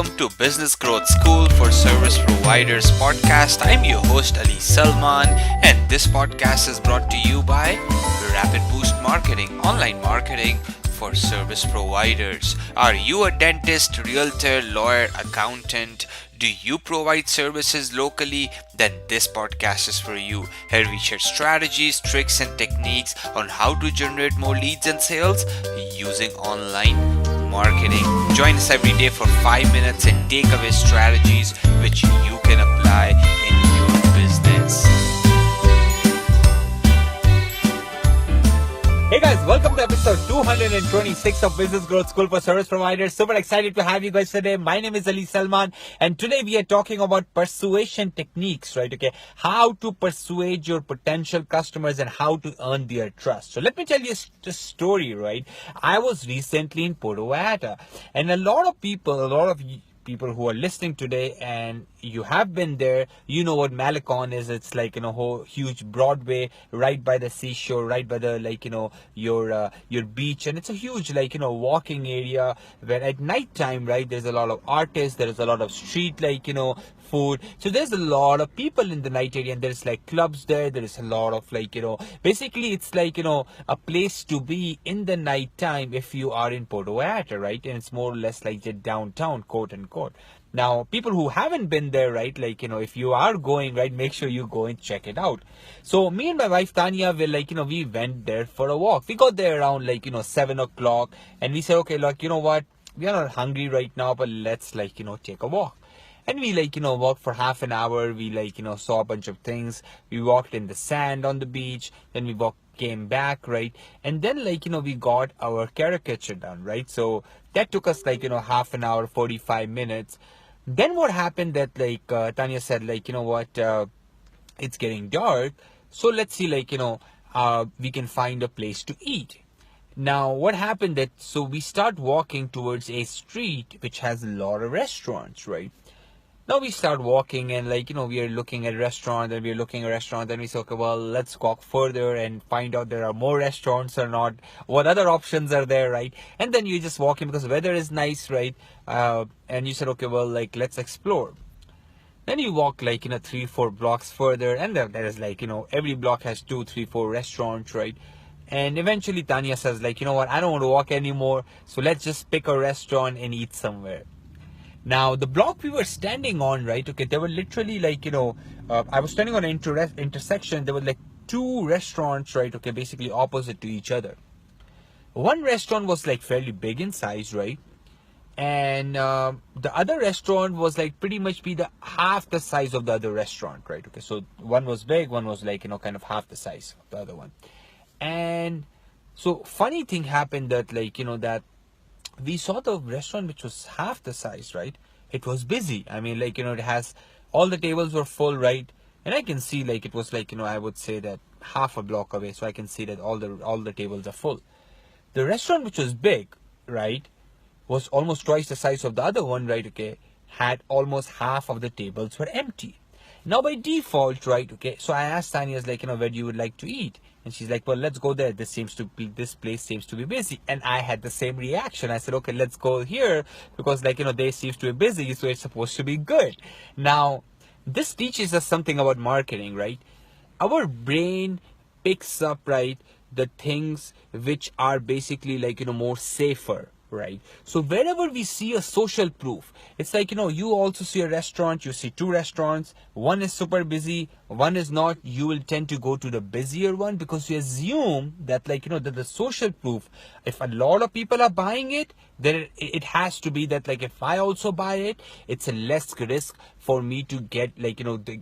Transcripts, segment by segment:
welcome to Business Growth School for Service Providers podcast. I'm your host Ali Salman, and this podcast is brought to you by Rapid Boost Marketing, online marketing for service providers. Are you a dentist, realtor, lawyer, accountant? Do you provide services locally? Then this podcast is for you. Here we share strategies, tricks, and techniques on how to generate more leads and sales using online marketing. Join us every day for 5 minutes and take away strategies which you can apply in your business. Hey guys, welcome to episode 226 of Business Growth School for Service Providers. Super excited to have you guys today. My name is Ali Salman, and today we are talking about persuasion techniques, right? Okay, how to persuade your potential customers and how to earn their trust. So let me tell you a story, right? I was recently in Puerto Vallarta, and a lot of people who are listening today and you have been there, you know what Malecon is. It's like, whole huge Broadway right by the seashore, right by the, your beach. And it's a huge, walking area where at night time, right, there's a lot of artists, there's a lot of street, food. So there's a lot of people in the night area, and there's clubs there. There's a lot of basically it's a place to be in the night time if you are in Puerto Vallarta, right? And it's more or less like the downtown, quote unquote. Now, people who haven't been there, right, if you are going, right, make sure you go and check it out. So me and my wife Tanya, we went there for a walk. We got there around 7 o'clock, and we said, okay, look, you know what, we are not hungry right now, but let's take a walk. And we walked for half an hour. We saw a bunch of things. We walked in the sand on the beach. Then we came back, right? And then we got our caricature done, right? So that took us half an hour, 45 minutes. Then what happened that Tanya said it's getting dark. So let's see we can find a place to eat. Now what happened so we start walking towards a street which has a lot of restaurants, right? Now we start walking and we are looking at restaurants and then we say, okay, well, let's walk further and find out there are more restaurants or not, what other options are there, right? And then you just walk in because the weather is nice, right? And you said, okay, well, let's explore. Then you walk 3-4 blocks further, and there is every block has 2, 3, 4 restaurants, right? And eventually Tanya says you know what, I don't want to walk anymore, so let's just pick a restaurant and eat somewhere. Now, the block we were standing on, right, okay, there were literally I was standing on an intersection. There were 2 restaurants, right, okay, basically opposite to each other. One restaurant was fairly big in size, right? And the other restaurant was pretty much be the half the size of the other restaurant, right? Okay, so one was big, one was kind of half the size of the other one. And so funny thing happened that that we saw the restaurant which was half the size, right? It was busy. I mean, it has all the tables were full, right? And I can see it was I would say that half a block away, so I can see that all the tables are full. The restaurant which was big, right, was almost twice the size of the other one, right? Okay, had almost half of the tables were empty. Now by default, right? Okay, so I asked Tanya, where do you would like to eat? And she's like, well, let's go there. This place seems to be busy. And I had the same reaction. I said, okay, let's go here because they seems to be busy, so it's supposed to be good. Now, this teaches us something about marketing, right? Our brain picks up, right, the things which are basically more safer, right? So wherever we see a social proof, it's you also see a restaurant, you see 2 restaurants, one is super busy, one is not, you will tend to go to the busier one because you assume that that the social proof, if a lot of people are buying it, then it has to be that if I also buy it, it's a less risk for me to get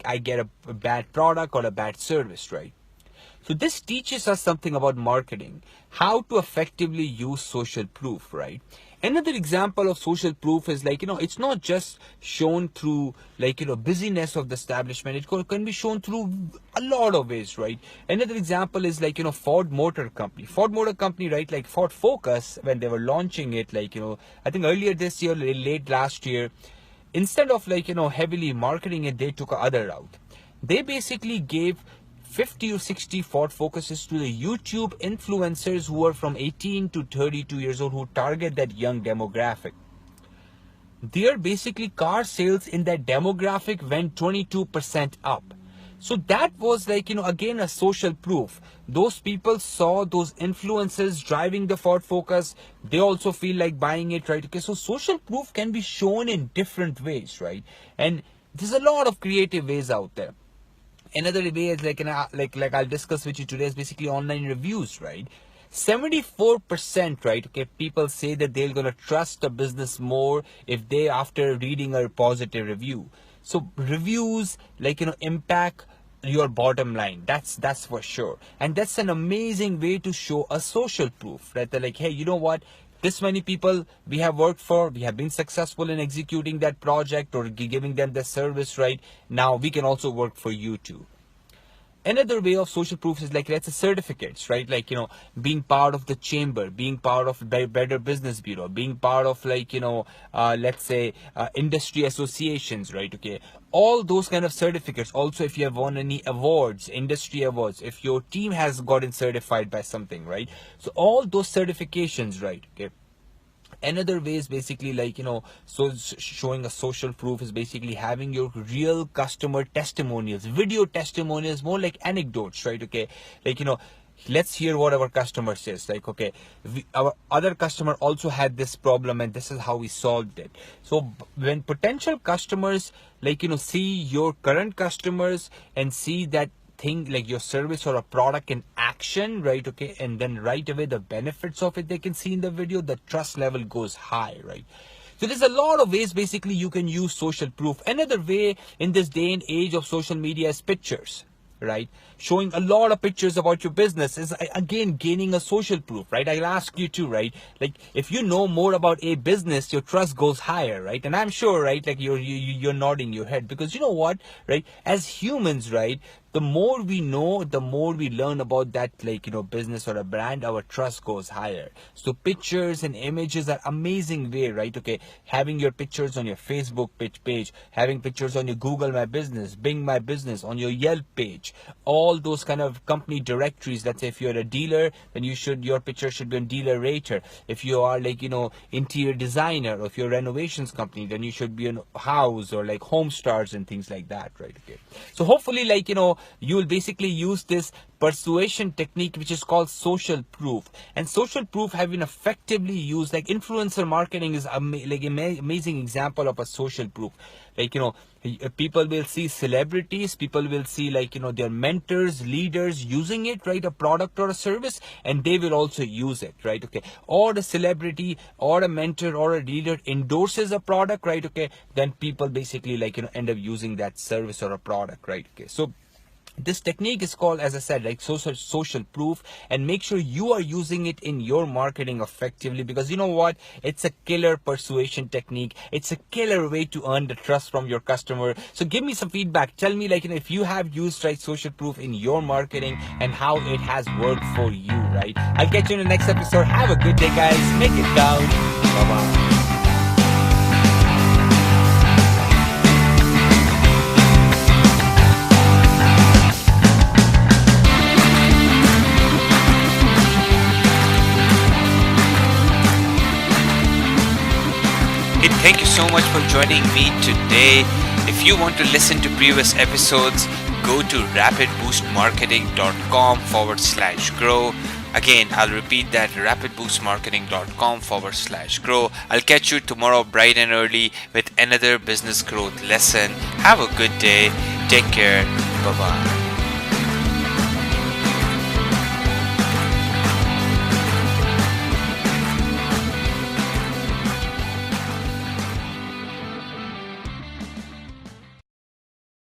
I get a bad product or a bad service, right? So this teaches us something about marketing, how to effectively use social proof, right? Another example of social proof is it's not just shown through busyness of the establishment. It can be shown through a lot of ways, right? Another example is Ford Motor Company, right? Ford Focus, when they were launching it, I think earlier this year, late last year, instead of heavily marketing it, they took another route. They basically gave 50 or 60 Ford Focuses to the YouTube influencers who are from 18 to 32 years old, who target that young demographic. their basically car sales in that demographic went 22% up. So that was like, again, a social proof. Those people saw those influencers driving the Ford Focus. They also feel like buying it, right? Okay, so social proof can be shown in different ways, right? And there's a lot of creative ways out there. Another way is like I'll discuss with you today is basically online reviews, right? 74%, right? Okay, people say that they're gonna trust a business more if they after reading a positive review. So reviews impact your bottom line. That's for sure. And that's an amazing way to show a social proof, right? They're like, hey, you know what? This many people we have worked for, we have been successful in executing that project or giving them the service, right? Now we can also work for you too. Another way of social proof is like, let's say, certificates, right? Like, being part of the chamber, being part of Better Business Bureau, being part of let's say, industry associations, right? Okay, all those kind of certificates. Also, if you have won any awards, industry awards, if your team has gotten certified by something, right? So all those certifications, right? Okay, another way is basically so showing a social proof is basically having your real customer testimonials, video testimonials, more like anecdotes, right? Okay, let's hear what our customer says. Like, okay, our other customer also had this problem and this is how we solved it. So when potential customers see your current customers and see that thing like your service or a product in action, right? Okay, and then right away the benefits of it they can see in the video, the trust level goes high, right? So there's a lot of ways basically you can use social proof. Another way in this day and age of social media is pictures, right? Showing a lot of pictures about your business is again gaining a social proof, right? I'll ask you too, right? Like, if you know more about a business, your trust goes higher, right? And I'm sure, right, like you're nodding your head, because you know what, right? As humans, right, the more we know, the more we learn about that business or a brand, our trust goes higher. So pictures and images are amazing way, right? Okay, having your pictures on your Facebook page, having pictures on your Google My Business, Bing My Business, on your Yelp page, all those kind of company directories. Let's say if you're a dealer, then your picture should be on Dealer Rater. If you are interior designer, or if you're a renovations company, then you should be on House or like Home Stars and things like that, right? Okay, so hopefully you will basically use this persuasion technique, which is called social proof. And social proof have been effectively used, like influencer marketing is amazing example of a social proof. People will see celebrities, people will see their mentors, leaders using it, right? A product or a service, and they will also use it, right? Okay, or a celebrity or a mentor or a leader endorses a product, right? Okay, then people basically end up using that service or a product, right? Okay, so this technique is called, as I said, like social proof, and make sure you are using it in your marketing effectively, because you know what, it's a killer persuasion technique. It's a killer way to earn the trust from your customer. So give me some feedback. Tell me if you have used social proof in your marketing and how it has worked for you, right? I'll catch you in the next episode. Have a good day, guys. Make it count. Bye bye. Thank you so much for joining me today. If you want to listen to previous episodes, go to rapidboostmarketing.com/grow. Again, I'll repeat that, rapidboostmarketing.com/grow. I'll catch you tomorrow bright and early with another business growth lesson. Have a good day. Take care. Bye-bye.